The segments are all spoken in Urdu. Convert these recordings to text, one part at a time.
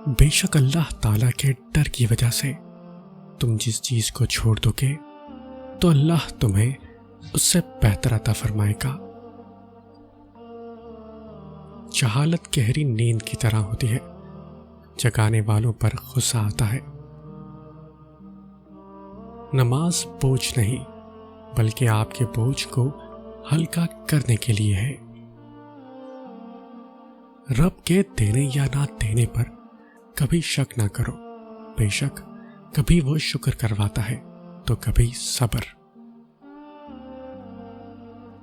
بے شک اللہ تعالیٰ کے ڈر کی وجہ سے تم جس چیز کو چھوڑ دو گے تو اللہ تمہیں اس سے بہتر عطا فرمائے گا۔ جہالت گہری نیند کی طرح ہوتی ہے، جگانے والوں پر غصہ آتا ہے۔ نماز بوجھ نہیں بلکہ آپ کے بوجھ کو ہلکا کرنے کے لیے ہے۔ رب کے دینے یا نہ دینے پر کبھی شک نہ کرو، بے شک کبھی وہ شکر کرواتا ہے تو کبھی صبر۔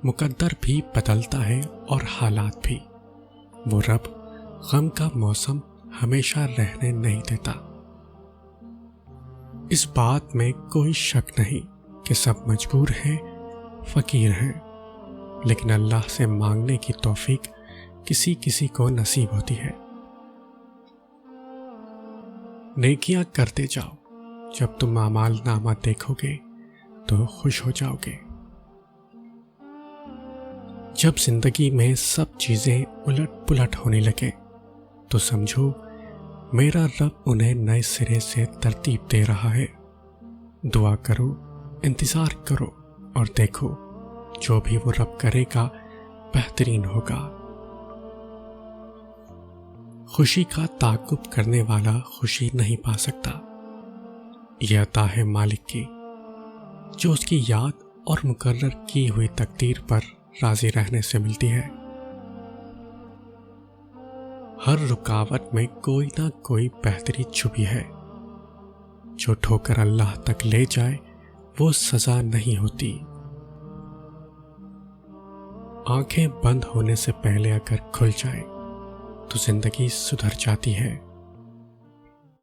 مقدر بھی بدلتا ہے اور حالات بھی، وہ رب غم کا موسم ہمیشہ رہنے نہیں دیتا۔ اس بات میں کوئی شک نہیں کہ سب مجبور ہیں، فقیر ہیں، لیکن اللہ سے مانگنے کی توفیق کسی کسی کو نصیب ہوتی ہے۔ نیکیاں کرتے جاؤ، جب تم اعمال نامہ دیکھو گے تو خوش ہو جاؤ گے۔ جب زندگی میں سب چیزیں الٹ پلٹ ہونے لگے تو سمجھو میرا رب انہیں نئے سرے سے ترتیب دے رہا ہے۔ دعا کرو، انتظار کرو اور دیکھو جو بھی وہ رب کرے گا بہترین ہوگا۔ خوشی کا تعاقب کرنے والا خوشی نہیں پا سکتا، یہ عطا ہے مالک کی، جو اس کی یاد اور مقرر کی ہوئی تقدیر پر راضی رہنے سے ملتی ہے۔ ہر رکاوٹ میں کوئی نہ کوئی بہتری چھپی ہے، جو ٹھوکر اللہ تک لے جائے وہ سزا نہیں ہوتی۔ آنکھیں بند ہونے سے پہلے اگر کھل جائے تو زندگی سدھر جاتی ہے۔